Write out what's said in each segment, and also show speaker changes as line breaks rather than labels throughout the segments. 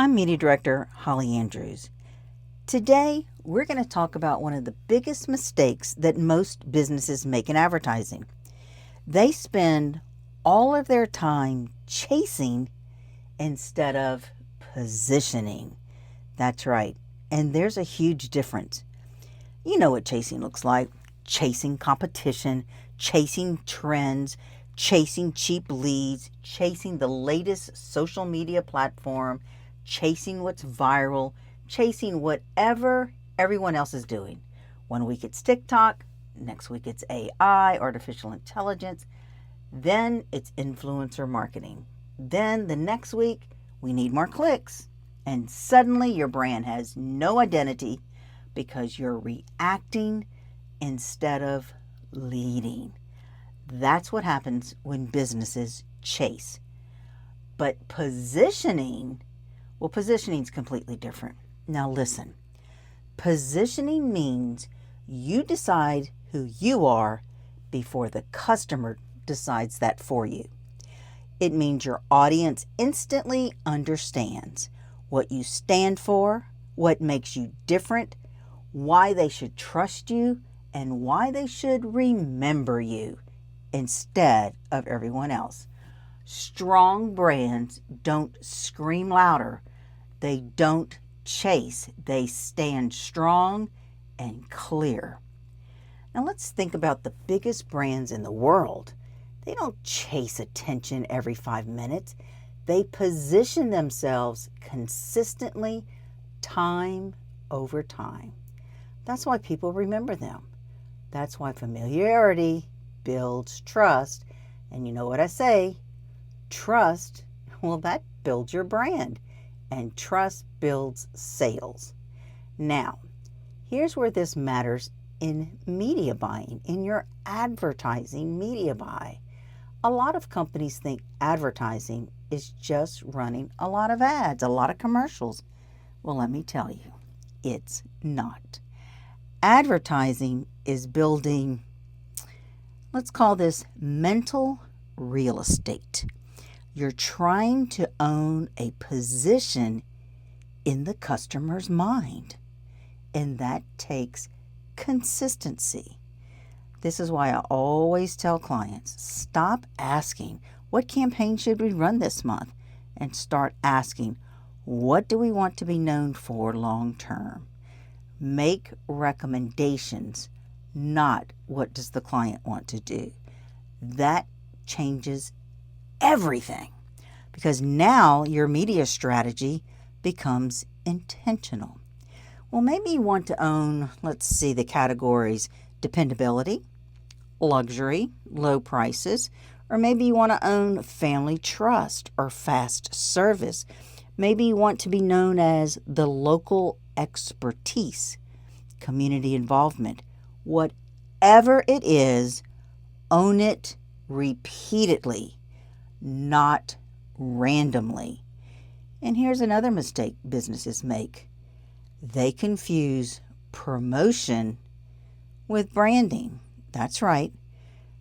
I'm Media Director Holly Andrews. Today, we're going to talk about one of the biggest mistakes that most businesses make in advertising. They spend all of their time chasing instead of positioning. That's right. And there's a huge difference. You know what chasing looks like. Chasing competition, chasing trends, chasing cheap leads, chasing the latest social media platform, chasing what's viral, chasing whatever everyone else is doing. One week it's TikTok, next week it's AI, artificial intelligence, then it's influencer marketing. Then the next week we need more clicks, and suddenly your brand has no identity because you're reacting instead of leading. That's what happens when businesses chase. But positioning is completely different. Now listen, positioning means you decide who you are before the customer decides that for you. It means your audience instantly understands what you stand for, what makes you different, why they should trust you, and why they should remember you instead of everyone else. Strong brands don't scream louder. They don't chase. They stand strong and clear. Now let's think about the biggest brands in the world. They don't chase attention every 5 minutes. They position themselves consistently, time over time. That's why people remember them. That's why familiarity builds trust. And you know what I say? Trust, well, that builds your brand. And trust builds sales. Now, here's where this matters in media buying, in your advertising media buy. A lot of companies think advertising is just running a lot of ads, a lot of commercials. Well, let me tell you, it's not. Advertising is building, let's call this mental real estate. You're trying to own a position in the customer's mind, and that takes consistency. This is why I always tell clients, stop asking, what campaign should we run this month? And start asking, what do we want to be known for long term? Make recommendations, not what does the client want to do. That changes everything, because now your media strategy becomes intentional. Well, maybe you want to own, let's see, the categories dependability, luxury, low prices, or maybe you want to own family trust or fast service. Maybe you want to be known as the local expertise, community involvement. Whatever it is, own it repeatedly, not randomly. And here's another mistake businesses make. They confuse promotion with branding. That's right.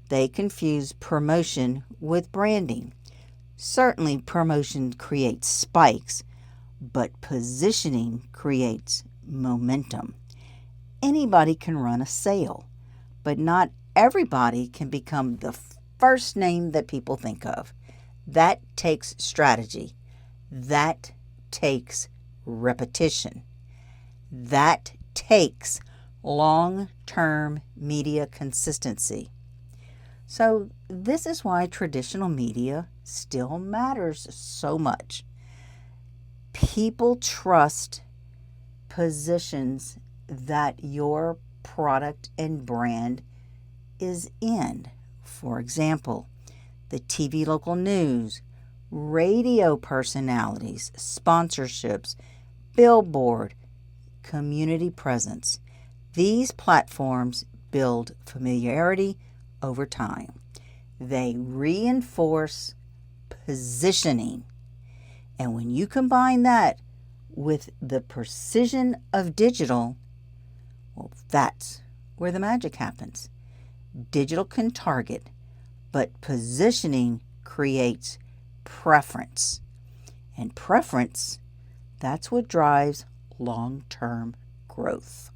They confuse promotion with branding. Certainly, promotion creates spikes, but positioning creates momentum. Anybody can run a sale, but not everybody can become the first name that people think of. That takes strategy. That takes repetition. That takes long-term media consistency. So this is why traditional media still matters so much. People trust positions that your product and brand is in. For example, the TV local news, radio personalities, sponsorships, billboard, community presence. These platforms build familiarity over time. They reinforce positioning. And when you combine that with the precision of digital, well, that's where the magic happens. Digital can target, but positioning creates preference. And preference That's what drives long-term growth.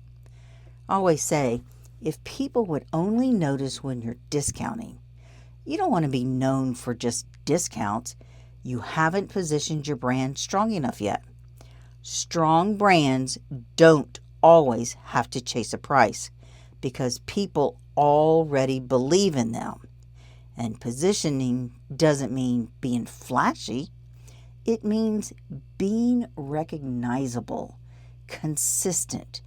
I always say, if people would only notice when you're discounting, you don't want to be known for just discounts. You haven't positioned your brand strong enough yet. Strong brands don't always have to chase a price because people already believe in them. And positioning doesn't mean being flashy. It means being recognizable, consistent,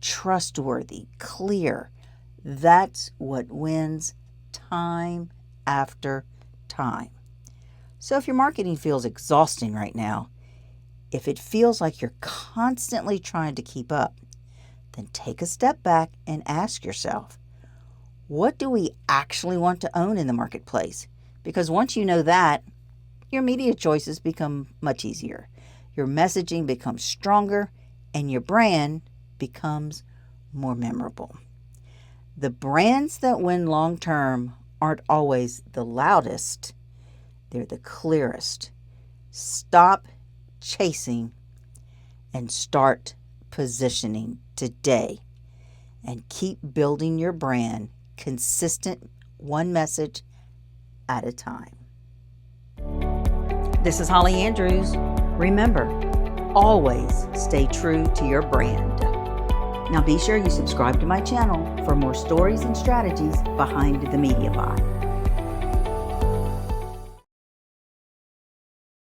trustworthy, clear. That's what wins time after time. So if your marketing feels exhausting right now, if it feels like you're constantly trying to keep up, then take a step back and ask yourself, what do we actually want to own in the marketplace? Because once you know that, your media choices become much easier. Your messaging becomes stronger and your brand becomes more memorable. The brands that win long term aren't always the loudest, they're the clearest. Stop chasing and start positioning today and keep building your brand consistent, one message at a time. This is Holly Andrews. Remember, always stay true to your brand. Now be sure you subscribe to my channel for more stories and strategies behind the media buy.